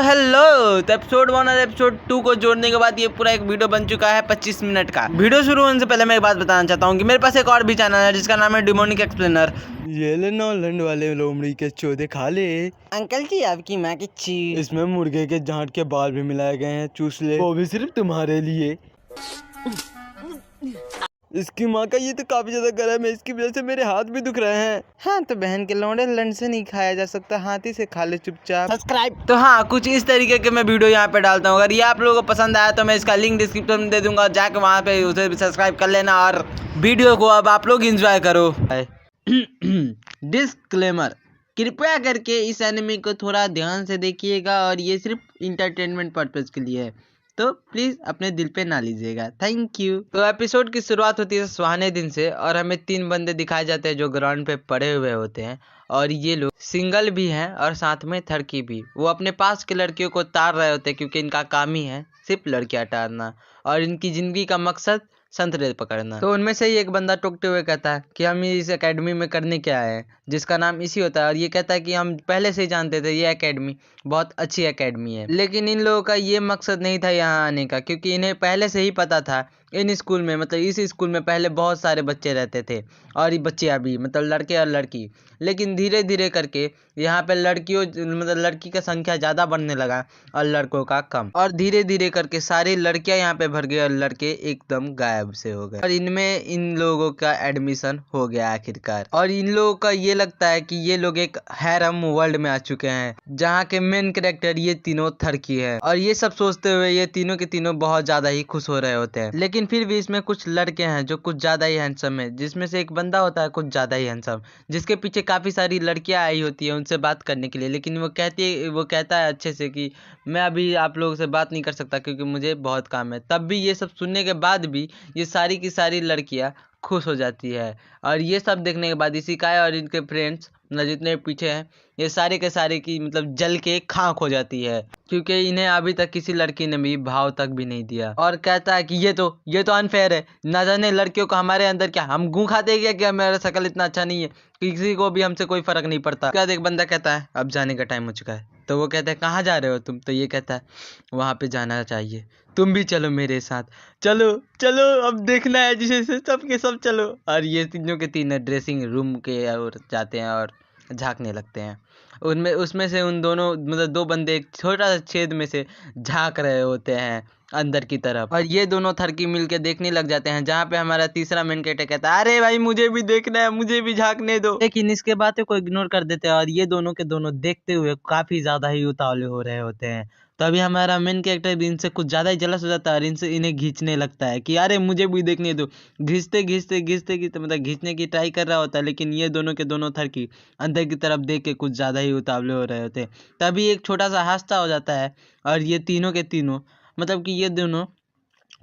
Hello. तो episode 1 और episode 2 को जोड़ने के बाद ये पूरा एक वीडियो बन चुका है 25 मिनट का। वीडियो शुरू होने से पहले मैं एक बात बताना चाहता हूँ कि मेरे पास एक और भी चैनल है जिसका नाम है डिमोनिक एक्सप्लेनर। ये ले नॉलैंड वाले लोमड़ी के चौदे खा ले। अंकल जी आपकी माँ की चीज। इसमें मुर्गे के जांट के बाल भी मिलाए गए हैं, चूस ले, वो भी सिर्फ तुम्हारे लिए। इसकी माँ का ये तो काफी ज्यादा गर्म है, इसकी वजह से मेरे हाथ भी दुख रहे हैं। हाँ तो बहन के लौंडे, लंड से नहीं खाया जा सकता, हाथी से खा ले चुपचाप। सब्सक्राइब। तो हाँ, कुछ इस तरीके के मैं वीडियो यहाँ पे डालता हूँ। अगर ये आप लोगों को पसंद आया तो मैं इसका लिंक डिस्क्रिप्शन में दे दूंगा, जाके वहाँ पे उसे भी सब्सक्राइब कर लेना और वीडियो को अब आप लोग एंजॉय करो। डिस्क्लेमर, कृपया करके इस एनिमे को थोड़ा ध्यान से देखिएगा और ये सिर्फ इंटरटेनमेंट पर्पज के लिए है, तो प्लीज अपने दिल पे ना लीजिएगा। Thank you. तो एपिसोड की शुरुआत होती है सुहाने दिन से और हमें 3 बंदे दिखाए जाते हैं जो ग्राउंड पे पड़े हुए होते हैं और ये लोग सिंगल भी हैं और साथ में थड़की भी। वो अपने पास के लड़कियों को तार रहे होते हैं क्योंकि इनका काम ही है सिर्फ लड़कियां तारना और इनकी जिंदगी का मकसद संतरे पकड़ना। तो उनमें से ही एक बंदा टोकते हुए कहता है कि हम इस एकेडमी में करने क्या आए हैं, जिसका नाम इसी होता है। और ये कहता है कि हम पहले से ही जानते थे ये एकेडमी बहुत अच्छी एकेडमी है, लेकिन इन लोगों का ये मकसद नहीं था यहाँ आने का, क्योंकि इन्हें पहले से ही पता था इन स्कूल में, मतलब इस स्कूल में पहले बहुत सारे बच्चे रहते थे और ये बच्चियाँ भी, मतलब लड़के और लड़की। लेकिन धीरे धीरे करके यहाँ पे लड़कियों, मतलब लड़की का संख्या ज़्यादा बढ़ने लगा और लड़कों का कम, और धीरे धीरे करके सारी लड़कियाँ यहाँ पे भर गई और लड़के एकदम गायब से हो गए। और इनमें इन लोगों का एडमिशन हो गया आखिरकार। और इन लोगों का ये लगता है कि ये लोग एक हैरम वर्ल्ड में आ चुके हैं जहाँ के मेन कैरेक्टर ये तीनों थड़की है। और ये सब सोचते हुए ये तीनों के तीनों बहुत ज्यादा ही खुश हो रहे होते हैं। लेकिन फिर भी इसमें कुछ लड़के हैं जो कुछ ज्यादा ही हैंडसम है, जिसमें से एक बंदा होता है कुछ ज्यादा ही हैंडसम, जिसके पीछे काफी सारी लड़कियां आई होती है उनसे बात करने के लिए। लेकिन वो कहता है अच्छे से कि मैं अभी आप लोगों से बात नहीं कर सकता क्योंकि मुझे बहुत काम है। तब भी ये सब सुनने के बाद भी ये सारी की सारी लड़कियां खुश हो जाती है। और ये सब देखने के बाद इसी का और इनके फ्रेंड्स, मतलब जितने पीछे हैं, ये सारे के सारे की मतलब जल के खाक हो जाती है, क्योंकि इन्हें अभी तक किसी लड़की ने भी भाव तक भी नहीं दिया। और कहता है कि ये तो अनफेयर है, ना जाने लड़कियों को हमारे अंदर क्या, हम गूं खाते हैं क्या हमारा शक्ल इतना अच्छा नहीं है, किसी को भी हमसे कोई फर्क नहीं पड़ता। क्या एक बंदा कहता है अब जाने का टाइम हो चुका है। तो वो कहता है कहाँ जा रहे हो तुम? तो ये कहता है वहाँ पे जाना चाहिए, तुम भी चलो मेरे साथ। चलो चलो अब देखना है जिसे सब के सब चलो। और ये तीनों के तीनों ड्रेसिंग रूम के और जाते हैं और झांकने लगते हैं। उसमें से उन दोनों, मतलब 2 बंदे एक छोटा सा छेद में से झांक रहे होते हैं अंदर की तरफ, और ये दोनों थड़की मिलके देखने लग जाते हैं। जहाँ पे हमारा तीसरा मेन कैरेक्टर कहता है अरे भाई मुझे भी देखना है, मुझे भी झांकने दो। लेकिन इसके बातों को इग्नोर कर देते हैं और ये दोनों के दोनों देखते हुए काफी ज्यादा ही उतावले हो रहे होते हैं। तो अभी हमारा मेन कैरेक्टर भी इनसे कुछ ज्यादा ही जलस हो जाता है और इन्हें खींचने लगता है कि अरे मुझे भी देखने दो। घिसते घिसते घिसते घिसते मतलब खींचने की ट्राई कर रहा होता है, लेकिन ये दोनों के दोनों थड़की अंदर की तरफ देख के कुछ ज्यादा ही उतावले हो रहे होते हैं। तभी एक छोटा सा हादसा हो जाता है और ये तीनों के तीनों, मतलब कि ये दोनों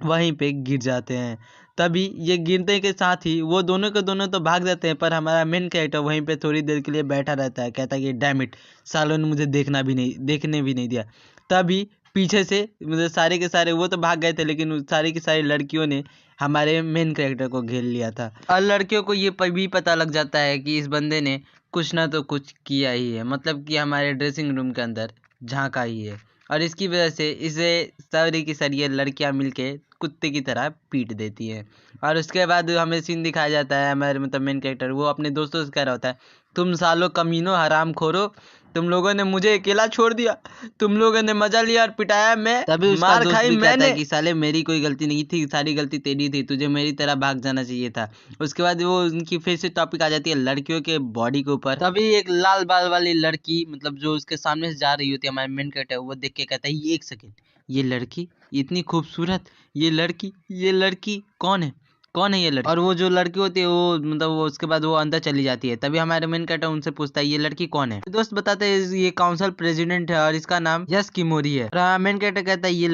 वहीं पे गिर जाते हैं। तभी ये गिरने के साथ ही वो दोनों के दोनों तो भाग जाते हैं, पर हमारा मेन कैरेक्टर वहीं पे थोड़ी देर के लिए बैठा रहता है, कहता है कि डैम इट, सालों ने मुझे देखने भी नहीं दिया। तभी पीछे से मतलब सारे के सारे, वो तो भाग गए थे लेकिन सारी की सारी लड़कियों ने हमारे मेन कैरेक्टर को घेर लिया था। और लड़कियों को ये भी पता लग जाता है कि इस बंदे ने कुछ ना तो कुछ किया ही है, मतलब कि हमारे ड्रेसिंग रूम के अंदर झांका ही है। और इसकी वजह से इसे सारी की सारी ये लड़कियां मिलके कुत्ते की तरह पीट देती हैं। और उसके बाद हमें सीन दिखाया जाता है, हमारे मतलब मेन कैरेक्टर वो अपने दोस्तों से कह रहा होता है तुम सालों कमीनों हराम खोरो, तुम लोगों ने मुझे अकेला छोड़ दिया, तुम लोगों ने मजा लिया और पिटाया मैं, तभी उसका मार खाई मैंने। कि साले मेरी कोई गलती नहीं थी, सारी गलती तेरी थी, तुझे मेरी तरह भाग जाना चाहिए था। उसके बाद वो उनकी फिर से टॉपिक आ जाती है लड़कियों के बॉडी के ऊपर। तभी एक लाल बाल वाली लड़की, मतलब जो उसके सामने से जा रही होती है हमारे मेन कैरेक्टर, वो देख के कहता है ये एक सेकेंड, ये लड़की इतनी खूबसूरत, ये लड़की कौन है ये लड़की? और वो जो लड़की होती है वो, मतलब वो उसके बाद वो अंदर चली जाती है। तभी हमारे मेन कैरेक्टर उनसे पूछता है ये लड़की कौन है? दोस्त बताते हैं ये काउंसिल प्रेसिडेंट है और इसका नाम यस किमोरी है। और मेन कैरेक्टर कहता है ये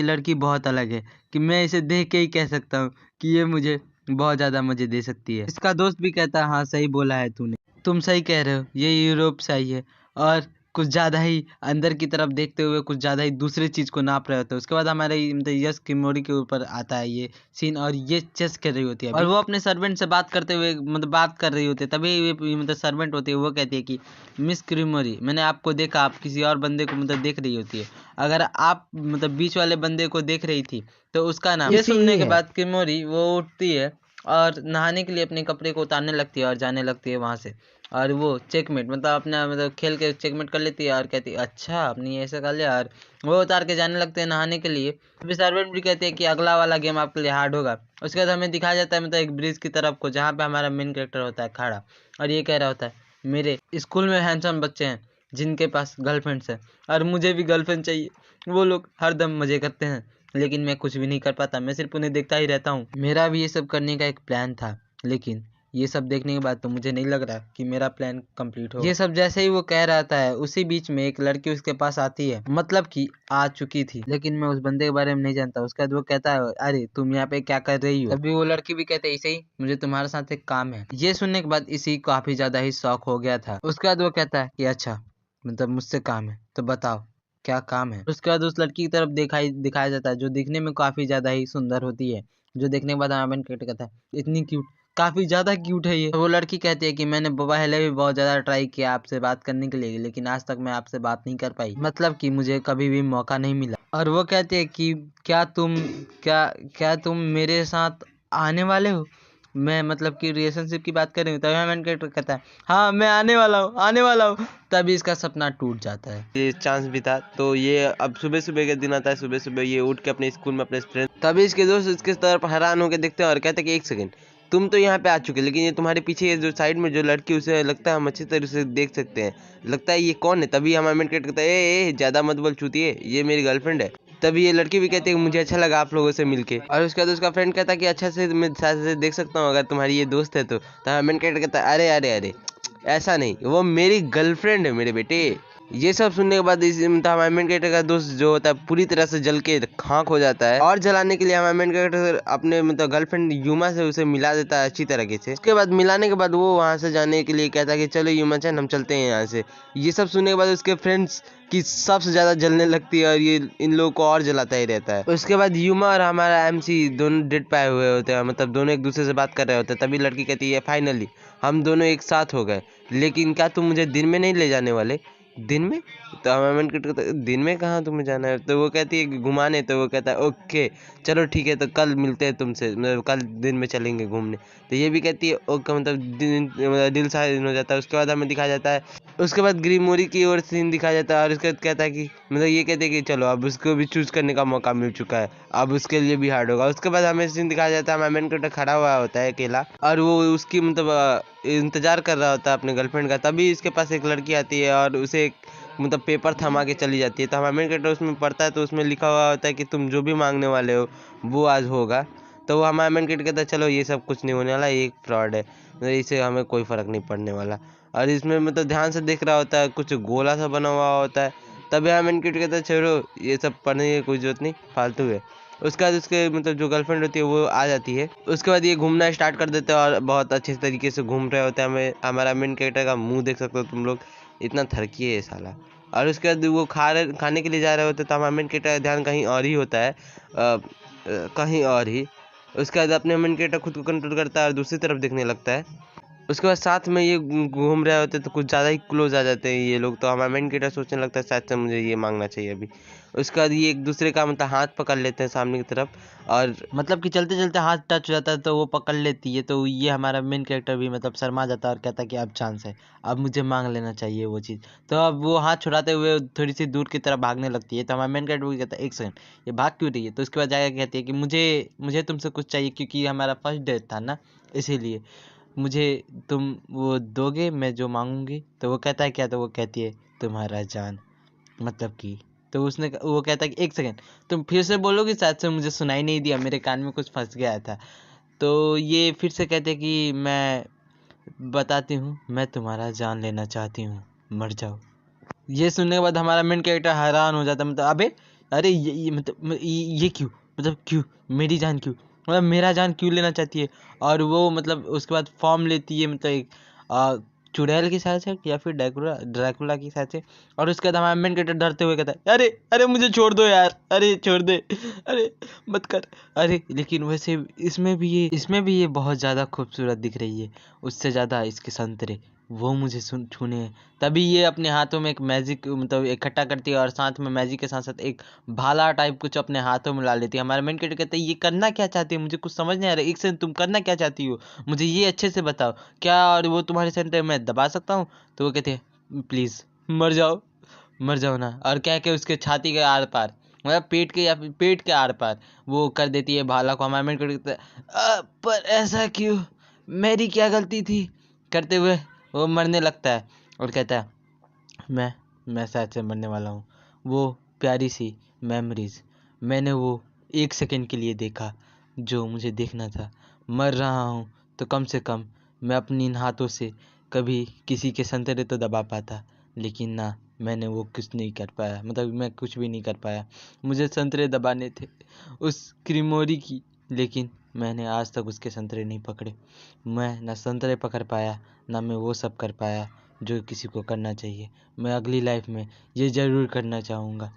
लड़की बहुत अलग है कि मैं इसे देख के ही कह सकता हूँ कि ये मुझे बहुत ज्यादा मजे दे सकती है। इसका दोस्त भी कहता है हाँ सही बोला है तूने, तुम सही कह रहे हो, ये यूरोप से आई है और कुछ ज़्यादा ही अंदर की तरफ देखते हुए कुछ ज़्यादा ही दूसरी चीज़ को नाप रहे होते हैं। उसके बाद हमारे मतलब यश किमोरी के ऊपर आता है ये सीन, और ये चेस कर रही होती है और वो अपने सर्वेंट से बात करते हुए मतलब बात कर रही होती है। तभी ये मतलब सर्वेंट होती है, वो कहती है कि मिस किमोरी, मैंने आपको देखा, आप किसी और बंदे को मतलब देख रही होती है। अगर आप मतलब बीच वाले बंदे को देख रही थी तो उसका नाम। ये सुनने के बाद किमोरी वो उठती है और नहाने के लिए अपने कपड़े को उतारने लगती है और जाने लगती है वहाँ से। और वो चेकमेट मतलब अपना मतलब खेल के चेकमेट कर लेती है और कहती है अच्छा आपने ऐसा कर लिया, और वो उतार के जाने लगते हैं नहाने के लिए। फिर सर्वेंट भी कहते हैं कि अगला वाला गेम आपके लिए हार्ड होगा। उसके बाद हमें दिखाया जाता है मतलब एक ब्रिज की तरफ को, जहाँ पे हमारा मेन कैरेक्टर होता है खड़ा, और ये कह रहा होता है मेरे स्कूल में हैंडसम बच्चे हैं जिनके पास गर्लफ्रेंड्स हैं और मुझे भी गर्लफ्रेंड चाहिए। वो लोग हरदम मजे करते हैं लेकिन मैं कुछ भी नहीं कर पाता, मैं सिर्फ उन्हें देखता ही रहता हूँ। मेरा भी ये सब करने का एक प्लान था, लेकिन ये सब देखने के बाद तो मुझे नहीं लग रहा कि मेरा प्लान कंप्लीट हो। ये सब जैसे ही वो कह रहा था उसी बीच में एक लड़की उसके पास आती है, मतलब कि आ चुकी थी, लेकिन मैं उस बंदे के बारे में नहीं जानता। उसके बाद वो कहता है अरे तुम यहाँ पे क्या कर रही हो। तभी वो लड़की भी कहते है इसे ही, मुझे तुम्हारे साथ एक काम है। ये सुनने के बाद इसी काफी ज्यादा ही शौक हो गया था। उसके बाद वो कहता है कि अच्छा मतलब मुझसे काम है तो बताओ क्या काम है। उसके बाद उस लड़की की तरफ दिखाया जाता है जो दिखने में काफी ज्यादा ही सुंदर होती है, जो देखने के बाद हमारा क्रिकेट कहता है इतनी क्यूट, काफी ज्यादा क्यूट है ये। वो लड़की कहती है कि मैंने पहले भी बहुत ज्यादा ट्राई किया आपसे बात करने के लिए, लेकिन आज तक मैं आपसे बात नहीं कर पाई, मतलब कि मुझे कभी भी मौका नहीं मिला। और वो कहती है कि क्या तुम मेरे साथ आने वाले हो। मैं मतलब कि रिलेशनशिप की बात कर रही हूँ। तभी मैंने कैरेक्टर कहता है हाँ मैं आने वाला हूँ आने वाला हूँ। तभी इसका सपना टूट जाता है। ये चांस भी था तो ये अब सुबह सुबह का दिन आता है। सुबह सुबह ये उठ के अपने स्कूल में अपने फ्रेंड, तभी इसके दोस्त इसके तरफ हैरान होकर देखते हैं और कहते हैं कि एक सेकंड, तुम तो यहाँ पे आ चुके, लेकिन ये तुम्हारे पीछे ये जो साइड में जो लड़की, उसे लगता है हम अच्छी तरह से देख सकते हैं, लगता है ये कौन है। तभी हमारा मेन कैरेक्टर कहता है ए ज्यादा मत बोल चूतिए, ये मेरी गर्लफ्रेंड है। तभी ये लड़की भी कहती है मुझे अच्छा लगा आप लोगों से मिलके। और उसके बाद उसका फ्रेंड कहता है कि अच्छा से मैं साथ से देख सकता हूँ अगर तुम्हारी ये दोस्त है तो मेन कैरेक्टर कहता है अरे अरे अरे ऐसा नहीं, वो मेरी गर्लफ्रेंड है मेरे बेटे। ये सब सुनने के बाद इस हमारे मेन कैरेक्टर का दोस्त जो होता है पूरी तरह से जल के खाक हो जाता है, और जलाने के लिए हमारा मेन कैरेक्टर अपने मतलब गर्लफ्रेंड यूमा से उसे मिला देता है अच्छी तरीके से। उसके बाद मिलाने के बाद वो वहां से जाने के लिए कहता है कि चलो यूमा चैन हम चलते हैं यहाँ से। ये सब सुनने के बाद उसके फ्रेंड्स की सबसे ज्यादा जलने लगती है और ये इन लोगों को और जलाता ही रहता है। उसके बाद यूमा और हमारा एमसी दोनों डेट पाए हुए होते हैं, मतलब दोनों एक दूसरे से बात कर रहे होते हैं। तभी लड़की कहती है फाइनली हम दोनों एक साथ हो गए, लेकिन क्या तुम मुझे दिन में नहीं ले जाने वाले। दिन में? तो हमारा दिन में कहाँ तुम्हें जाना है। तो वो कहती है कि घुमाने। तो वो कहता है ओके चलो ठीक है, तो कल मिलते हैं तुमसे, मतलब कल दिन में चलेंगे घूमने। तो ये भी कहती है ओके, मतलब दिल साइन हो जाता है। उसके बाद हमें दिखाया जाता है, उसके बाद ग्रीमोरी की ओर सीन दिखाया जाता है और उसके बाद कहता है कि मतलब ये कहते हैं कि चलो अब उसको भी चूज करने का मौका मिल चुका है, अब उसके लिए भी हार्ड होगा। उसके बाद हमें सीन दिखाया जाता है हमारा मेन कैरेक्टर खड़ा हुआ होता है अकेला, और वो उसकी मतलब इंतजार कर रहा होता है अपने गर्लफ्रेंड का। तभी इसके पास एक लड़की आती है और उसे मतलब पेपर थमा के चली जाती है। तो हमारा मेन कैरेक्टर उसमें पढ़ता है, तो उसमें लिखा हुआ होता है कि तुम जो भी मांगने वाले हो वो आज होगा। तो वो हमारा मेन कैरेक्टर कहता है चलो ये सब कुछ नहीं होने वाला, ये एक फ्रॉड है, मतलब इससे हमें कोई फर्क नहीं पड़ने वाला। और इसमें मतलब ध्यान से देख रहा होता है, कुछ गोला सा बना हुआ होता है। तभी हमारा मेन कैरेक्टर कहता है छोड़ो ये सब पढ़ने की कोई जरूरत नहीं, फालतू है। उसके बाद उसके मतलब जो गर्लफ्रेंड होती है वो आ जाती है। उसके बाद ये घूमना स्टार्ट कर देते हैं और बहुत अच्छे तरीके से घूम रहे होते हैं। हमें हमारा मेन कैरेक्टर का मुंह देख सकते हो तुम लोग, इतना थरकी है ये साला। और उसके बाद वो खाने के लिए जा रहे होते हैं, तो हमारा मेन कैरेक्टर का ध्यान कहीं और ही होता है, कहीं और ही। उसके बाद अपने मेन कैरेक्टर खुद को कंट्रोल करता है और दूसरी तरफ देखने लगता है। उसके बाद साथ में ये घूम रहे होते तो कुछ ज़्यादा ही क्लोज आ जाते हैं ये लोग। तो हमारा मेन कैरेक्टर सोचने लगता है शायद से मुझे ये मांगना चाहिए अभी। उसके बाद ये एक दूसरे का मतलब हाथ पकड़ लेते हैं सामने की तरफ, और मतलब कि चलते चलते हाथ टच हो जाता है तो वो पकड़ लेती है। तो ये हमारा मेन कैरेक्टर भी मतलब शर्मा जाता है और कहता है कि अब चांस है, अब मुझे मांग लेना चाहिए वो चीज़। तो अब वो हाथ छुड़ाते हुए थोड़ी सी दूर की तरफ भागने लगती है। तो हमारा मेन कैरेक्टर भी कहता है एक सेकंड ये भाग क्यों रही है। तो उसके बाद जाकर कहती है कि मुझे तुमसे कुछ चाहिए, क्योंकि हमारा फर्स्ट डेट था ना, इसीलिए मुझे तुम वो दोगे मैं जो मांगूंगी। तो वो कहता है क्या। तो वो कहती है तुम्हारा जान, मतलब कि। तो वो कहता है कि एक सेकंड तुम फिर से बोलोगे, शायद से मुझे सुनाई नहीं दिया, मेरे कान में कुछ फंस गया था। तो ये फिर से कहते हैं कि मैं बताती हूँ, मैं तुम्हारा जान लेना चाहती हूँ, मर जाओ। ये सुनने के बाद हमारा मेन कैरेक्टर हैरान हो जाता है, मतलब अबे अरे ये मतलब ये क्यों, मतलब क्यों मेरी जान क्यों, मतलब मेरा जान क्यों लेना चाहती है। और वो मतलब उसके बाद फॉर्म लेती है, मतलब एक चुड़ैल की साइज है या फिर ड्रैकुला की साइज है। और उसके बाद हमारा मेन कैरेक्टर डरते हुए कहता है अरे अरे मुझे छोड़ दो यार, अरे छोड़ दे, अरे मत कर, अरे। लेकिन वैसे इसमें भी ये बहुत ज़्यादा खूबसूरत दिख रही है, उससे ज़्यादा इसके संतरे वो मुझे छूने हैं। तभी ये अपने हाथों में एक मैजिक मतलब इकट्ठा करती है और साथ में मैजिक के साथ साथ एक भाला टाइप कुछ अपने हाथों में ला लेती है। हमारा मेन कैरेक्टर कहता है ये करना क्या चाहती है, मुझे कुछ समझ नहीं आ रहा है, एक सेकंड तुम करना क्या चाहती हो, मुझे ये अच्छे से बताओ क्या, और वो तुम्हारे सेंटर में दबा सकता हूँ। तो वो कहते हैं प्लीज़ मर जाओ ना, और कह के उसके छाती के आर पार मतलब पेट के या फिर पेट के आर पार वो कर देती है भाला को। हमारा मेन कैरेक्टर कहता है पर ऐसा क्यों, मेरी क्या गलती थी, करते हुए वो मरने लगता है और कहता है मैं शायद से मरने वाला हूँ। वो प्यारी सी मेमोरीज मैंने वो 1 सेकंड के लिए देखा जो मुझे देखना था। मर रहा हूँ तो कम से कम मैं अपनी इन हाथों से कभी किसी के संतरे तो दबा पाता, लेकिन ना, मैंने वो कुछ नहीं कर पाया, मतलब मैं कुछ भी नहीं कर पाया। मुझे संतरे दबाने थे उस क्रीमोरी की, लेकिन मैंने आज तक उसके संतरे नहीं पकड़े। मैं ना संतरे पकड़ पाया, ना मैं वो सब कर पाया जो किसी को करना चाहिए। मैं अगली लाइफ में ये ज़रूर करना चाहूँगा,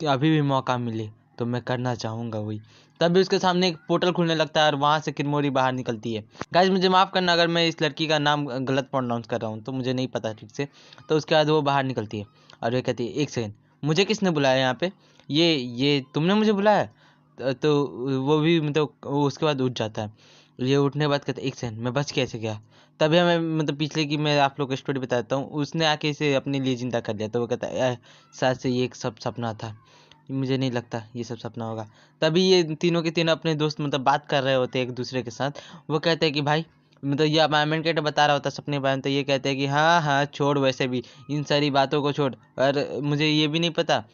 अभी भी मौका मिले तो मैं करना चाहूँगा वही। तभी उसके सामने एक पोर्टल खुलने लगता है और वहाँ से किरमोरी बाहर निकलती है। गाइस मुझे माफ़ करना अगर मैं इस लड़की का नाम गलत प्रोनाउंस कर रहा हूँ, तो मुझे नहीं पता ठीक से। तो उसके बाद वो बाहर निकलती है और वे कहती है 1 सेकंड, मुझे किसने बुलाया यहाँ पे, ये तुमने मुझे बुलाया। तो वो भी मतलब वो उसके बाद उठ जाता है। ये उठने के बाद कहता है 1 सेकंड, मैं बच कैसे गया। तभी हमें मतलब पिछले की मैं आप लोग को स्टोरी बता देता हूँ, उसने आके इसे अपने लिए जिंदा कर लिया। तो वो कहता है शायद से ये एक सब सपना था, मुझे नहीं लगता ये सब सपना होगा। तभी ये तीनों के तीनों अपने दोस्त मतलब बात कर रहे होते हैं एक दूसरे के साथ। वो कहते हैं कि भाई मतलब ये अपार्टमेंट कैरेक्टर बता रहा होता है सपने के बारे में, तो ये कहते हैं कि हाँ हाँ छोड़, वैसे भी इन सारी बातों को छोड़, और मुझे ये भी नहीं पता।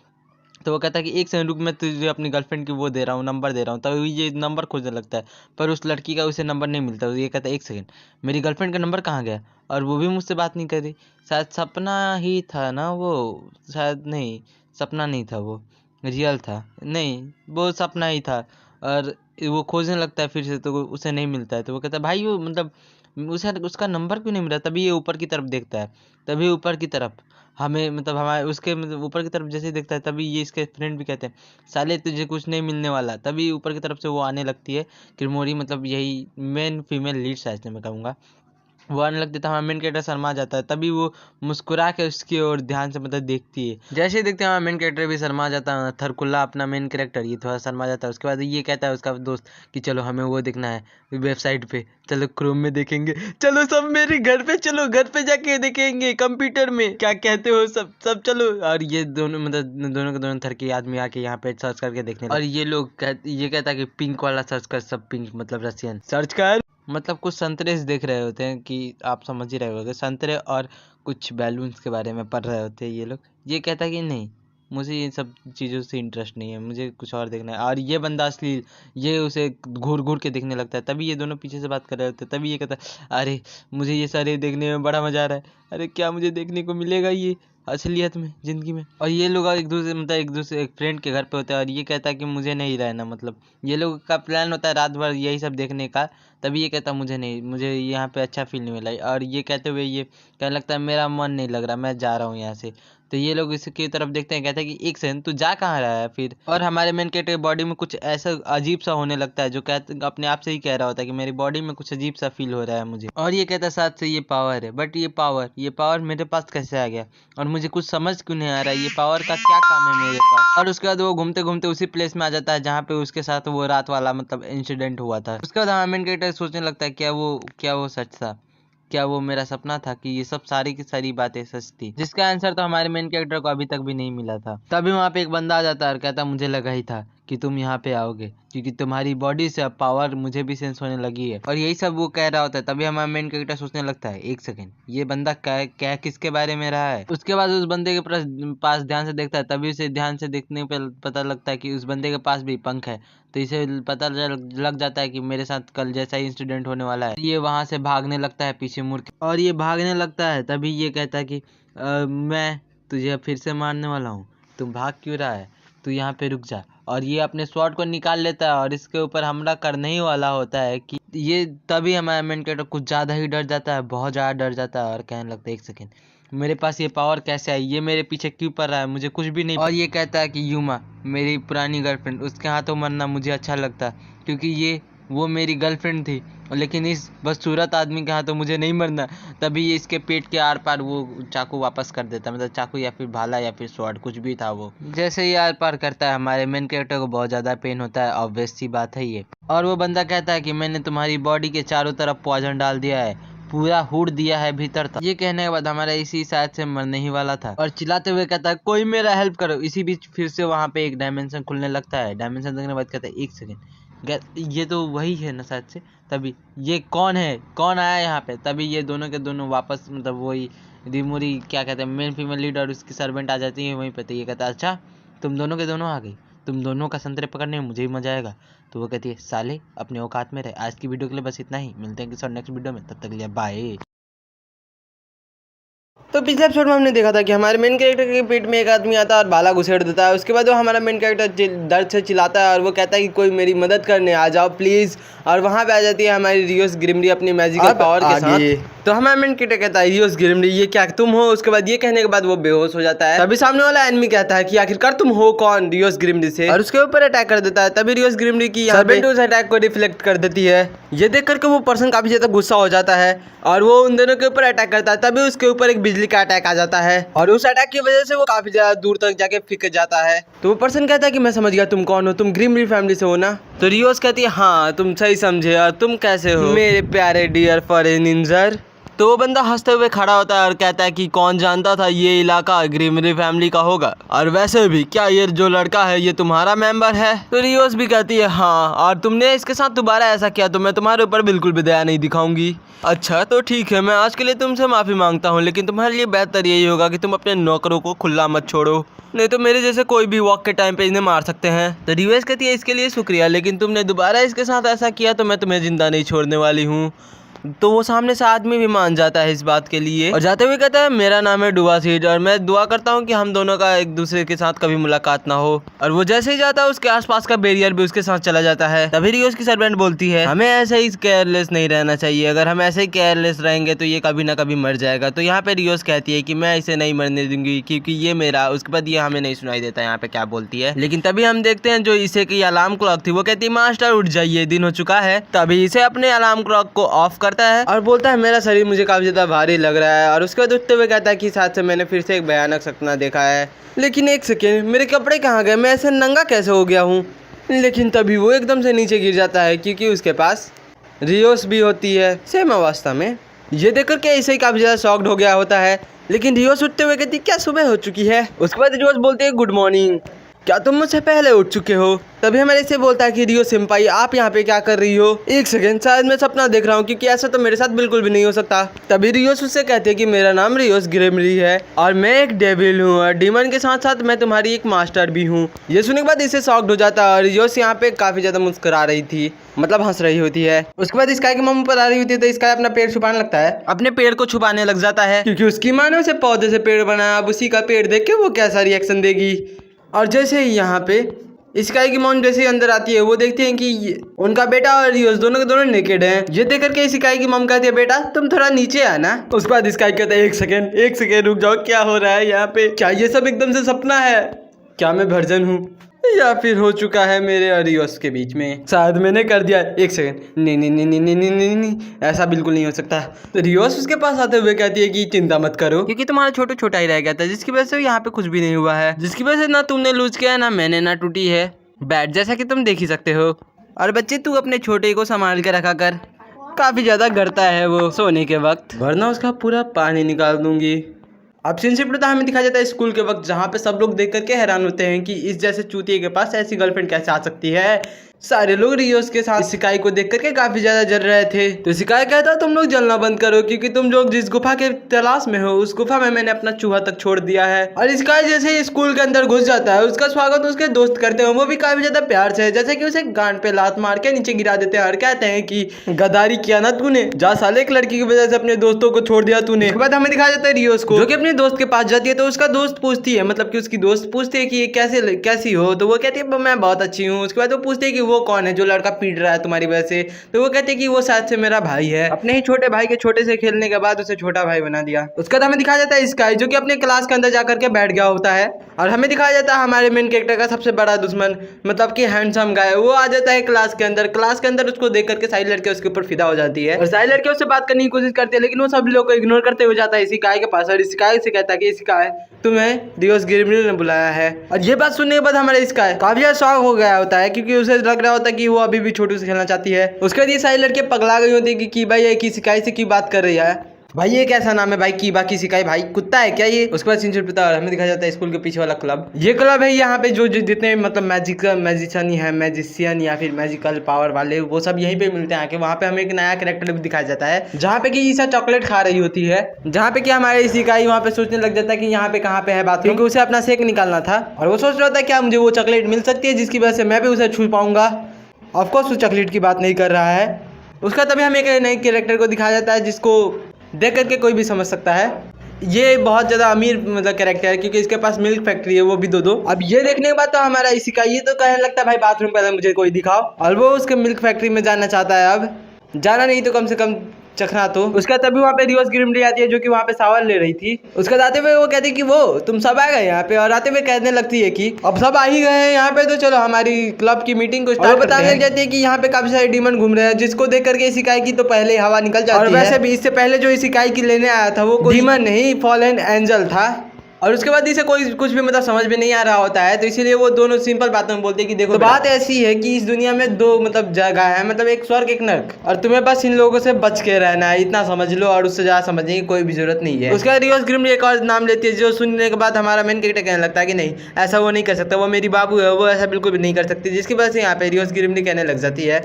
तो वो कहता है कि 1 सेकंड रुक, मैं तुझे अपनी गर्लफ्रेंड की वो दे रहा हूँ, नंबर दे रहा हूँ। तभी ये नंबर खोजने लगता है, पर उस लड़की का उसे नंबर नहीं मिलता। ये कहता है 1 सेकंड, मेरी गर्लफ्रेंड का नंबर कहाँ गया, और वो भी मुझसे बात नहीं कर रही। शायद सपना ही था ना वो, शायद नहीं, सपना नहीं था वो, रियल था, नहीं वो सपना ही था। और वो खोजने लगता है फिर से, तो उसे नहीं मिलता है। तो वो कहता है भाई वो मतलब उसे उसका नंबर क्यों नहीं मिला। तभी ये ऊपर की तरफ देखता है, तभी ऊपर की तरफ हमें मतलब हमारे उसके मतलब ऊपर की तरफ जैसे ही देखता है, तभी ये इसके फ्रेंड भी कहते हैं साले तुझे कुछ नहीं मिलने वाला। तभी ऊपर की तरफ से वो आने लगती है किरमोरी, मतलब यही मेन फीमेल लीड शायद से मैं कहूँगा। वो आने लगती है तो हमारा मेन कैरेक्टर शर्मा जाता है। तभी वो मुस्कुरा के उसकी ओर ध्यान से मतलब देखती है। जैसे ही देखते हैं हमारा मेन कैरेक्टर भी शर्मा जाता है, थरकुल्ला अपना मेन कैरेक्टर ये थोड़ा शर्मा जाता है। उसके बाद ये कहता है उसका दोस्त कि चलो हमें वो देखना है वेबसाइट पे, चलो क्रोम में देखेंगे, चलो सब मेरे घर पे, चलो घर पे जाके देखेंगे कंप्यूटर में, क्या कहते हो सब सब चलो। और ये दोनों मतलब दोनों के दोनों थर के आदमी आके यहाँ पे सर्च करके देखने और ये लोग ये कहता है कि पिंक वाला सर्च कर, सब पिंक मतलब रशियन सर्च कर, मतलब कुछ संतरे देख रहे होते हैं कि आप समझ ही रहे होगे, संतरे और कुछ बैलून्स के बारे में पढ़ रहे होते हैं ये लोग। ये कहता है कि नहीं, मुझे ये सब चीज़ों से इंटरेस्ट नहीं है, मुझे कुछ और देखना है। और ये बंदा अश्लील, ये उसे घूर घूर के देखने लगता है। तभी ये दोनों पीछे से बात कर रहे होते हैं। तभी ये कहता है अरे मुझे ये सारे देखने में बड़ा मज़ा आ रहा है, अरे क्या मुझे देखने को मिलेगा ये असलियत में, ज़िंदगी में। और ये लोग एक दूसरे एक फ्रेंड के घर पे होता है और ये कहता है कि मुझे नहीं रहना, मतलब ये लोग का प्लान होता है रात भर यही सब देखने का। तभी ये कहता मुझे नहीं, मुझे यहाँ पे अच्छा फील नहीं मिला। और ये कहते हुए ये कहने लगता है मेरा मन नहीं लग रहा, मैं जा रहा हूँ यहाँ से। तो ये लोग इसकी तरफ देखते हैं, कहते हैं कि 1 सेकंड तू जा कहाँ रहा है फिर। और हमारे मेन कैरेक्टर बॉडी में कुछ ऐसा अजीब सा होने लगता है, जो कहते अपने आप से ही कह रहा होता है कि मेरी बॉडी में कुछ अजीब सा फील हो रहा है मुझे। और ये कहता है साथ से ये पावर है, बट ये पावर मेरे पास कैसे आ गया, और मुझे कुछ समझ क्यों नहीं आ रहा है, ये पावर का क्या काम है मेरे पास। और उसके बाद वो घूमते घूमते उसी प्लेस में आ जाता है जहाँ पे उसके साथ वो रात वाला मतलब इंसिडेंट हुआ था। उसके बाद हमारा मेन कैरेक्टर सोचने लगता है क्या वो सच था, क्या वो मेरा सपना था, कि ये सब सारी की सारी बातें सच थी, जिसका आंसर तो हमारे मेन कैरेक्टर को अभी तक भी नहीं मिला था। तभी वहाँ पे एक बंदा आ जाता है और कहता मुझे लगा ही था कि तुम यहाँ पे आओगे, क्योंकि तुम्हारी बॉडी से अब पावर मुझे भी सेंस होने लगी है। और यही सब वो कह रहा होता है। तभी हमारा मेन कैरेक्टर सोचने लगता है 1 सेकंड, ये बंदा क्या किसके बारे में रहा है। उसके बाद उस बंदे के पास ध्यान से देखता है, तभी उसे ध्यान से देखने पर पता लगता है कि उस बंदे के पास भी पंख है। तो इसे पता लग जाता है कि मेरे साथ कल जैसा ही इंसिडेंट होने वाला है। ये वहां से भागने लगता है पीछे मुड़ के, और ये भागने लगता है। तभी ये कहता है कि मैं तुझे फिर से मारने वाला हूँ, तुम भाग क्यों रहा है, तू यहाँ पे रुक जा। और ये अपने स्वॉर्ड को निकाल लेता है और इसके ऊपर हमला करने ही वाला होता है कि ये तभी हमारा मेन कैरेक्टर कुछ ज़्यादा ही डर जाता है, बहुत ज़्यादा डर जाता है और कहने लगता है एक सेकेंड, मेरे पास ये पावर कैसे आई, ये मेरे पीछे क्यों पड़ रहा है, मुझे कुछ भी नहीं। और ये कहता है कि यूमा मेरी पुरानी गर्लफ्रेंड, उसके हाथों मरना मुझे अच्छा लगता क्योंकि ये वो मेरी गर्लफ्रेंड थी, लेकिन इस बदसूरत आदमी के हाथों मुझे नहीं मरना। तभी ये इसके पेट के आर पार वो चाकू वापस कर देता, मतलब चाकू या फिर भाला या फिर स्वॉर्ड कुछ भी था वो। जैसे ही आर पार करता है हमारे मेन कैरेक्टर को बहुत ज़्यादा पेन होता है, ऑब्वियस सी बात है ये। और वो बंदा कहता है कि मैंने तुम्हारी बॉडी के चारों तरफ पॉइजन डाल दिया है, पूरा हुड दिया है भीतर तक। ये कहने के बाद हमारा इसी शायद से मरने ही वाला था और चिल्लाते हुए कहता है कोई मेरा हेल्प करो। इसी बीच फिर से वहाँ पे एक डायमेंशन खुलने लगता है। डायमेंशन देखने के बाद कहता है एक सेकेंड, ये तो वही है ना शायद से। तभी ये कौन है, कौन आया यहाँ पे? तभी ये दोनों के दोनों वापस, मतलब वही रिमोरी क्या कहते हैं, मेन फीमेल लीडर और उसकी सर्वेंट आ जाती है वहीं पे। तो ये कहता है अच्छा तुम दोनों के दोनों आ गई, तुम दोनों का संतरे पकड़ने में मुझे भी मजा आएगा। तो वो कहती है साले अपने औकात में रहे। आज की वीडियो के लिए बस इतना ही, मिलते हैं किसी और नेक्स्ट वीडियो में, तब तक के लिए बाय। तो पिछले एपिसोड में हमने देखा था कि हमारे मेन कैरेक्टर के पेट में एक आदमी आता है और भाला घुसेड़ देता है। उसके बाद वो हमारा मेन कैरेक्टर दर्द से चिल्लाता है और वो कहता है कि कोई मेरी मदद करने आ जाओ प्लीज़। और वहाँ पे आ जाती है हमारी रियोस ग्रिमरी अपनी मैजिकल पावर के साथ। तो हमारा मेन कैरेक्टर कहता है रियोस ग्रिमरी ये क्या तुम हो? उसके बाद ये कहने के बाद वो बेहोश हो जाता है। तभी सामने वाला एनिमी कहता है कि आखिरकार तुम हो कौन, रियोस ग्रिमरी से, और उसके ऊपर अटैक कर देता है। तभी रियोस ग्रिमरी की सर्वेंट उस अटैक को रिफ्लेक्ट कर देती है। ये देख करके वो पर्सन काफी ज्यादा गुस्सा हो जाता है और वो उन दोनों के ऊपर अटैक करता है। तभी उसके ऊपर एक बिजली का अटैक आ जाता है और उस अटैक की वजह से वो काफी ज्यादा दूर तक जाके फिक जाता है। तो वो पर्सन कहता है कि मैं समझ गया तुम कौन हो, तुम ग्रिमरी फैमिली से हो ना? तो रियोस कहती है हाँ तुम सही समझे, और तुम कैसे हो मेरे प्यारे डियर फॉरेनिंजर? तो वो बंदा हंसते हुए खड़ा होता है और कहता है कि कौन जानता था ये इलाका ग्रिमरी फैमिली का होगा, और वैसे भी क्या ये जो लड़का है ये तुम्हारा मेंबर है? तो रियोस भी कहती है हाँ, और तुमने इसके साथ दोबारा ऐसा किया तो मैं तुम्हारे ऊपर बिल्कुल भी दया नहीं दिखाऊंगी। अच्छा तो ठीक है, मैं आज के लिए तुमसे माफ़ी मांगता हूँ, लेकिन तुम्हारे लिए बेहतर यही होगा कि तुम अपने नौकरों को खुला मत छोड़ो, नहीं तो मेरे जैसे कोई भी वॉक के टाइम पे इन्हें मार सकते हैं। तो रियोस कहती है इसके लिए शुक्रिया, लेकिन तुमने दोबारा इसके साथ ऐसा किया तो मैं तुम्हें जिंदा नहीं छोड़ने वाली हूँ। तो वो सामने से आदमी भी मान जाता है इस बात के लिए और जाते हुए कहता है मेरा नाम है डुवासीड और मैं दुआ करता हूँ कि हम दोनों का एक दूसरे के साथ कभी मुलाकात ना हो। और वो जैसे ही जाता है उसके आसपास का बैरियर भी उसके साथ चला जाता है। तभी रियोस की सर्वेंट बोलती है हमें ऐसे ही केयरलेस नहीं रहना चाहिए, अगर हम ऐसे ही केयरलेस रहेंगे तो ये कभी ना कभी मर जाएगा। तो यहाँ पे रियोस कहती है कि मैं इसे नहीं मरने दूंगी क्योंकि ये मेरा। उसके बाद ये हमें नहीं सुनाई देता यहाँ पे क्या बोलती है, लेकिन तभी हम देखते हैं जो इसे की अलार्म क्लॉक थी वो कहती है मास्टर उठ जाइए दिन हो चुका है। तभी इसे अपने अलार्म क्लॉक को ऑफ करता है और बोलता है मेरा शरीर मुझे काफी ज्यादा भारी लग रहा है। और उसके बाद उठते हुए कहता है कि साथ से मैंने फिर से एक भयानक सपना देखा है, लेकिन एक सेकेंड मेरे कपड़े कहाँ गए, मैं ऐसे नंगा कैसे हो गया हूँ? लेकिन तभी वो एकदम से नीचे गिर जाता है क्योंकि उसके पास रियोस भी होती है सेम अवस्था में। ये देख करके इसे काफी ज्यादा शॉक्ड हो गया होता है, लेकिन रियोस उठते हुए कहती क्या सुबह हो चुकी है? उसके बाद रियोस बोलते है गुड मॉर्निंग, क्या तुम मुझसे पहले उठ चुके हो? तभी हमारे से बोलता है कि रियो सिम्पाई आप यहाँ पे क्या कर रही हो? एक सेकंड शायद मैं सपना देख रहा हूँ क्योंकि ऐसा तो मेरे साथ बिल्कुल भी नहीं हो सकता। तभी रियोस उससे कहते हैं कि मेरा नाम रियोस ग्रिमरी है और मैं एक डेविल हूँ और डीमन के साथ साथ मैं तुम्हारी एक मास्टर भी हूँ। ये सुनने के बाद इसे शॉक्ड हो जाता है और रियोस यहाँ पे काफी ज्यादा मुस्कुरा रही थी, मतलब हंस रही होती है। उसके बाद स्काई की मम्मी पर आ रही होती है तो स्काई अपना पेड़ छुपाने लगता है, अपने पेड़ को छुपाने लग जाता है क्योंकि उसकी माँ ने उसे पौधे से पेड़ बनाया। अब उसी का पेड़ देख के वो कैसा रिएक्शन देगी। और जैसे ही यहाँ पे स्काई की मॉम जैसे ही अंदर आती है वो देखती हैं कि उनका बेटा और रियोस दोनों के दोनों नेकेड हैं। ये देख करके स्काई की मॉम कहती है बेटा तुम थोड़ा नीचे आना। उसके बाद स्काई कहता है एक सेकेंड रुक जाओ, क्या हो रहा है यहाँ पे? क्या ये सब एकदम से सपना है? क्या मैं वर्जन हूँ या फिर हो चुका है मेरे और रियोस के बीच में? शायद मैंने कर दिया। एक सेकेंड, नहीं, ऐसा बिल्कुल नहीं हो सकता। तो रियोस उसके पास आते हुए कहती है कि चिंता मत करो क्योंकि तुम्हारा छोटा ही रह गया था, जिसकी वजह से यहाँ पे कुछ भी नहीं हुआ है, जिसकी वजह से ना तुमने लूज किया ना मैंने ना टूटी है बैट, जैसा कि तुम देख ही सकते हो। और बच्चे तू अपने छोटे को संभाल के रखा कर, काफी ज्यादा गड़ता है वो सोने के वक्त, वरना उसका पूरा पानी निकाल दूंगी। अब सीन शिफ्ट होता हमें दिखाया जाता है स्कूल के वक्त, जहाँ पे सब लोग देख करके हैरान होते हैं कि इस जैसे चूतिए के पास ऐसी गर्लफ्रेंड कैसे आ सकती है। सारे लोग रियोस के साथ स्काई को देख करके काफी ज्यादा जल रहे थे। तो स्काई कहता तुम लोग जलना बंद करो, क्योंकि तुम लोग जिस गुफा के तलाश में हो उस गुफा में मैंने अपना चूहा तक छोड़ दिया है। और स्काई जैसे ही स्कूल के अंदर घुस जाता है उसका स्वागत उसके दोस्त करते हैं, वो भी काफी ज्यादा प्यार से, जैसे कि उसे गांड पे लात मार के नीचे गिरा देते हैं और कहते हैं कि गद्दारी किया ना तूने, जा साले एक लड़की की वजह से अपने दोस्तों को छोड़ दिया तूने। उसके बाद हमें दिखाया जाता है रियोस को, जो कि अपने दोस्त के पास जाती है। तो उसका दोस्त पूछती है, मतलब कि उसकी दोस्त पूछती है कि ये कैसी हो, तो वो कहती है मैं बहुत अच्छी हूँ। उसके बाद वो पूछती है कि वो कौन है जो लड़का पीट रहा है तुम्हारी वजह से, तो वो कहते हैं कि वो शायद से मेरा भाई है। अपने ही छोटे भाई के छोटे से खेलने के बाद उसे छोटा भाई बना दिया। उसके बाद हमें दिखाया जाता है स्काई, जो कि अपने क्लास के अंदर जाकर के बैठ गया होता है। और हमें दिखाया जाता है हमारे मेन कैरेक्टर का सबसे बड़ा दुश्मन, मतलब कि हैंडसम गाय, वो आ जाता है क्लास के अंदर। क्लास के अंदर उसको देख करके सारी लड़कियां उसके ऊपर फिदा हो जाती है और सारी लड़कियां उससे बात करने की कोशिश करती है, लेकिन वो सभी लोग को इग्नोर करते हुए जाता है स्काई के पास और स्काई से कहता है कि स्काई तुम्हें रियोस ग्रिमली ने बुलाया है। और ये बात सुनने के बाद हमारे स्काई काफी ज्यादा शॉक हो गया होता है, क्योंकि उसे लग रहा होता है कि वो अभी भी छोटू से खेलना चाहती है। उसके बाद ये सारी लड़कियां पगला गई होती है कि भाई ये की स्काई से की बात कर रही है, भाई ये कैसा नाम है भाई, की बाकी सिकाई भाई कुत्ता है क्या ये। उसके बाद सीन पता है हमें दिखाया जाता है स्कूल के पीछे वाला क्लब। ये क्लब है यहाँ पे जो जितने मतलब मैजिशियन या फिर मैजिकल पावर वाले वो सब यहीं पे मिलते हैं आके। वहाँ पे हमें एक नया कैरेक्टर भी दिखाया जाता है जहाँ पे कि ईसा चॉकलेट खा रही होती है, जहाँ पे कि हमारे सिकाई वहाँ पे सोचने लग जाता है कि यहाँ पे कहाँ पे है बाथरूम, क्योंकि उसे अपना शेक निकालना था और वो सोच रहा था क्या मुझे वो चॉकलेट मिल सकती है जिसकी वजह से मैं भी उसे छू पाऊंगा। ऑफकोर्स वो चॉकलेट की बात नहीं कर रहा है। उसका तभी हमें एक नए कैरेक्टर को दिखाया जाता है जिसको देख करके कोई भी समझ सकता है ये बहुत ज़्यादा अमीर मतलब कैरेक्टर है, क्योंकि इसके पास मिल्क फैक्ट्री है, वो भी दो। अब ये देखने के बाद तो हमारा इसी का ये तो कहने लगता है भाई बाथरूम पहले मुझे कोई दिखाओ, और वो उसके मिल्क फैक्ट्री में जाना चाहता है। अब जाना नहीं तो कम से कम चखना तो। उसका तभी वहाँ पे रियोस ग्रिमली आती है जो कि वहाँ पे शावर ले रही थी। उसके आते हुए वो कहती है कि वो तुम सब आ गए यहाँ पे, और आते हुए कहने लगती है कि अब सब आ ही गए हैं यहाँ पे, तो चलो हमारी क्लब की मीटिंग को स्टार्ट बताने लग जाती है कि यहाँ पे काफी सारे डीमन घूम रहे हैं, जिसको देख करके सिकाई की तो पहले हवा निकल जाती है। और वैसे भी इससे पहले जो सिकाई की लेने आया था वो कोई डीमन नहीं फॉलन एंजल था। और उसके बाद इसे कोई कुछ भी मतलब समझ में नहीं आ रहा होता है, तो इसीलिए वो दोनों सिंपल बातों में बोलते हैं कि देखो तो बात ऐसी है कि इस दुनिया में दो मतलब जगह है, मतलब एक स्वर्ग एक नर्क, और तुम्हें बस इन लोगों से बच के रहना है, इतना समझ लो, और उससे ज्यादा समझने की कोई भी जरूरत नहीं है। उसके बाद रियोस ग्रिमली एक और नाम लेती है, जो सुनने के बाद हमारा मेन कैरेक्टर कहने लगता है कि नहीं ऐसा वो नहीं कर सकता, वो मेरी बाबू है, वो ऐसा बिल्कुल भी नहीं कर सकती, जिसकी वजह से यहाँ पे रियोस ग्रिमली कहने लग जाती है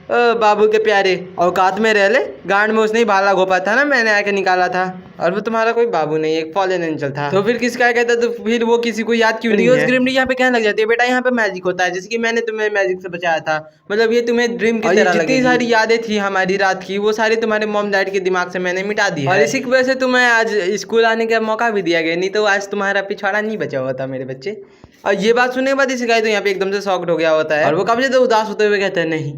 बाबू के प्यारे औकात में रह ले, गांड में उसने ही भाला घोपा था ना, मैंने आके निकाला था, और वो तुम्हारा कोई बाबू नहीं एक फॉलन एंजल था। तो फिर किसका कहता, तो फिर वो किसी को याद क्यों नहीं है। रियोस ग्रिमली यहाँ पे कहने लग जाती है बेटा यहाँ पे मैजिक होता है, जैसे कि मैंने तुम्हें मैजिक से बचाया था, मतलब ये तुम्हें ड्रीम की तरह जितनी सारी यादें थी हमारी रात की वो सारी तुम्हारे मॉम डैड के दिमाग से मैंने मिटा दी है, और इसी की वजह से तुम्हें आज स्कूल आने का मौका भी दिया गया, नहीं तो आज तुम्हारा पिछवाड़ा नहीं बचा हुआ था मेरे बच्चे। और ये बात सुनने के बाद इसी तो यहाँ पे एकदम से शॉक्ड हो गया होता है, और वो काफी ज्यादा उदास होते हुए कहते हैं नहीं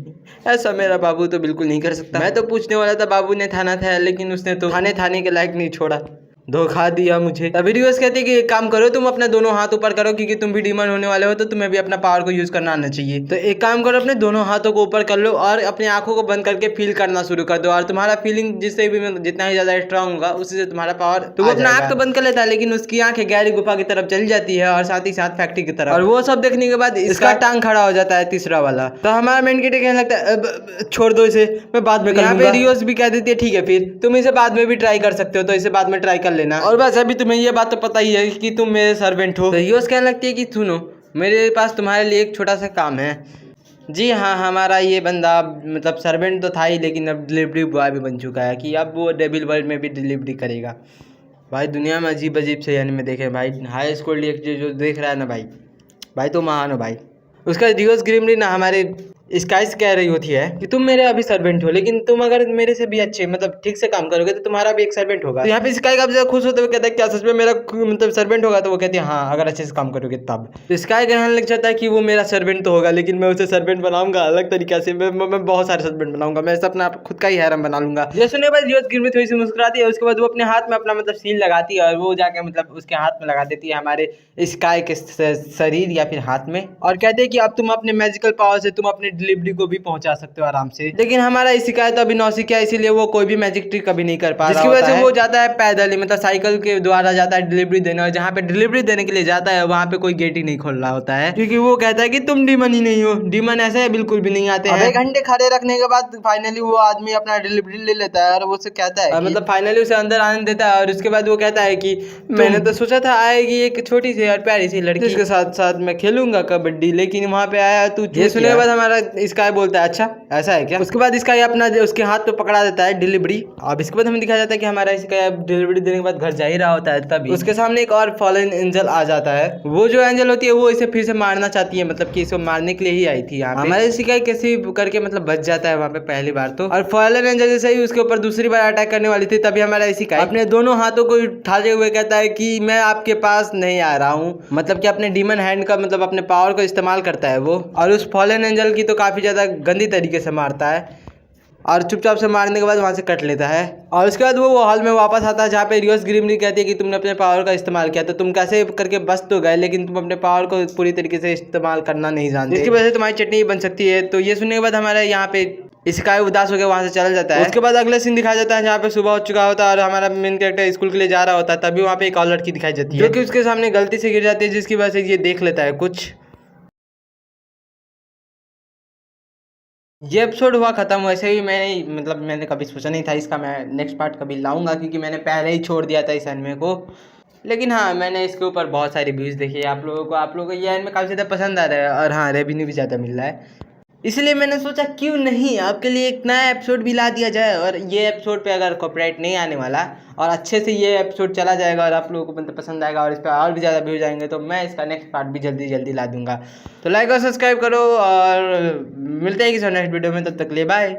ऐसा मेरा बाबू तो बिल्कुल नहीं कर सकता। मैं तो पूछने वाला था बाबू ने थाना था, लेकिन उसने तो थाने के लायक नहीं छोड़ा, धोखा दिया मुझे। तभी रियोस कहते कि एक काम करो तुम अपने दोनों हाथ ऊपर करो, क्योंकि तुम भी डीमन होने वाले हो तो तुम्हें भी अपना पावर को यूज करना आना चाहिए। तो एक काम करो अपने दोनों हाथों को ऊपर कर लो और अपनी आंखों को बंद करके फील करना शुरू कर दो, और तुम्हारा फीलिंग जिससे भी जितना ही ज्यादा स्ट्रांग होगा उससे तुम्हारा पावर। तो वो अपना आंख तो बंद कर लेता है, लेकिन उसकी आंखें गहरी गुफा की तरफ चली जाती है और साथ ही साथ फैक्ट्री की तरफ, और वो सब देखने के बाद इसका टांग खड़ा हो जाता है तीसरा वाला। तो हमारा मेन कैरेक्टर कहने लगता है छोड़ दो इसे, मैं बाद में यहाँ पे रियोस भी कह देती है ठीक है फिर तुम इसे बाद में भी ट्राई कर सकते हो, तो इसे बाद में ट्राई कर लेना, और बस अभी तुम्हें ये बात तो पता ही है कि तुम मेरे सर्वेंट हो। तो रियोस कहने लगती है कि सुनो मेरे पास तुम्हारे लिए एक छोटा सा काम है। जी हाँ, हमारा ये बंदा मतलब सर्वेंट तो था ही, लेकिन अब डिलीवरी बॉय भी बन चुका है कि अब वो डेविल वर्ल्ड में भी डिलीवरी करेगा। भाई दुनिया में अजीब अजीब से यानी में देखे भाई, हाई स्कूल जो देख रहा है ना भाई तो महान हो भाई। उसका रियोस ग्रिमली ना हमारे स्काइस कह रही होती है कि तुम मेरे अभी सर्वेंट हो, लेकिन तुम अगर मेरे से भी अच्छे मतलब ठीक से काम करोगे तो तुम्हारा भी एक सर्वेंट होगा। तो यहाँ पे स्काई काफी ज्यादा खुश होते हुए कहता है क्या सच में मेरा मतलब सर्वेंट होगा, तो वो कहती है हाँ अगर अच्छे से काम करोगे तब। तो स्काई कहने लग जाता है कि वो मेरा सर्वेंट तो होगा, लेकिन मैं उसे सर्वेंट बनाऊंगा अलग तरीके से, मैं बहुत सारे सर्वेंट बनाऊंगा, मैं अपना खुद का ही हैरम बना लूंगा। ये सुनने के बाद रियोस ग्रिमली थोड़ी सी मुस्कुराती है, उसके बाद वो अपने हाथ में अपना मतलब सील लगाती है, और वो जाके मतलब उसके हाथ में लगा देती है हमारे स्काई के शरीर या फिर हाथ में, और कहते हैं कि अब तुम अपने मैजिकल पावर से तुम अपने डिलीवरी को भी पहुंचा सकते हो आराम से। लेकिन हमारा इशिकाई तो अभी नौसिखिया, इसीलिए वो कोई भी मैजिक ट्रिक कभी नहीं कर पा रहा, जिसकी वजह से वो जाता है पैदल ही, मतलब साइकिल के द्वारा जाता है डिलीवरी देने, और जहाँ पे डिलीवरी देने के लिए जाता है वहाँ पे कोई गेट ही नहीं खोल रहा होता है, क्योंकि वो कहता है कि तुम डीमन ही नहीं हो। डीमन ऐसे है बिल्कुल भी नहीं आते हैं। 1 घंटे खड़े रखने के बाद फाइनली वो आदमी अपना डिलीवरी ले लेता है, और वो से कहता है मतलब फाइनली उसे अंदर आने देता है, और उसके बाद वो कहता है कि मैंने तो सोचा था आएगी एक छोटी सी और प्यारी सी लड़की, जिसके साथ साथ मैं खेलूंगा कबड्डी, लेकिन वहाँ पे आया तू। ये सुनने के बाद हमारा स्काई बोलता है अच्छा ऐसा है क्या। उसके बाद स्काई अपना उसके हाथ पे पकड़ा देता है डिलीवरी। अब इसके बाद हमें दिखाया जाता है कि हमारा स्काई डिलीवरी देने के बाद घर जा ही रहा होता है, तभी उसके सामने एक और फॉलन एंजल आ जाता है। वो जो एंजल होती है वो इसे फिर से मारना चाहती है, मतलब कि इसको मारने के लिए ही आई थी यहाँ पे। हमारे स्काई कैसे करके मतलब बच जाता है वहाँ पे पहली बार तो, और फॉलन एंजल जैसे ही उसके ऊपर दूसरी बार अटैक करने वाली थी, तभी हमारा स्काई अपने दोनों हाथों को उठाते हुए कहता है कि मैं आपके पास नहीं आ रहा हूँ, मतलब कि अपने डीमन हैंड का मतलब अपने पावर को इस्तेमाल करता है वो, और उस फॉलन एंजल की तो काफी ज्यादा गंदी तरीके से मारता है, और चुपचाप से मारने के बाद वहाँ से कट लेता है। और उसके बाद वो हॉल में वापस आता है, जहाँ पे रियोस ग्रिमली कहती है कि तुमने अपने पावर का इस्तेमाल किया, तो तुम कैसे करके बच तो गए, लेकिन तुम अपने पावर को पूरी तरीके से इस्तेमाल करना नहीं जानते, जिसकी वजह से तुम्हारी चटनी बन सकती है। तो ये सुनने के बाद हमारे यहाँ पे स्काई उदास होकर वहाँ से चला जाता है। उसके बाद अगले सीन दिखाया जाता है जहाँ पे सुबह हो चुका होता है, और हमारा मेन कैरेक्टर स्कूल के लिए जा रहा होता है, तभी वहाँ पे एक और लड़की दिखाई जाती है जो कि उसके सामने गलती से गिर जाती है, जिसकी वजह से ये देख लेता है कुछ। ये एपिसोड हुआ खत्म। वैसे भी मैंने कभी सोचा नहीं था इसका मैं नेक्स्ट पार्ट कभी लाऊंगा, क्योंकि मैंने पहले ही छोड़ दिया था इस एनिमे को। लेकिन हाँ, मैंने इसके ऊपर बहुत सारे रिव्यूज़ देखे, आप लोगों को ये एनिमे काफ़ी ज़्यादा पसंद आ रहा है, और हाँ रेवेन्यू भी ज़्यादा मिल रहा है, इसलिए मैंने सोचा क्यों नहीं आपके लिए एक नया एपिसोड भी ला दिया जाए। और ये एपिसोड पे अगर कॉपीराइट नहीं आने वाला और अच्छे से ये एपिसोड चला जाएगा और आप लोगों को मतलब पसंद आएगा और इस पर और भी ज़्यादा व्यूज आएंगे, तो मैं इसका नेक्स्ट पार्ट भी जल्दी जल्दी ला दूंगा। तो लाइक और सब्सक्राइब करो, और मिलते हैं किसी नेक्स्ट वीडियो में, तब तक ले बाय।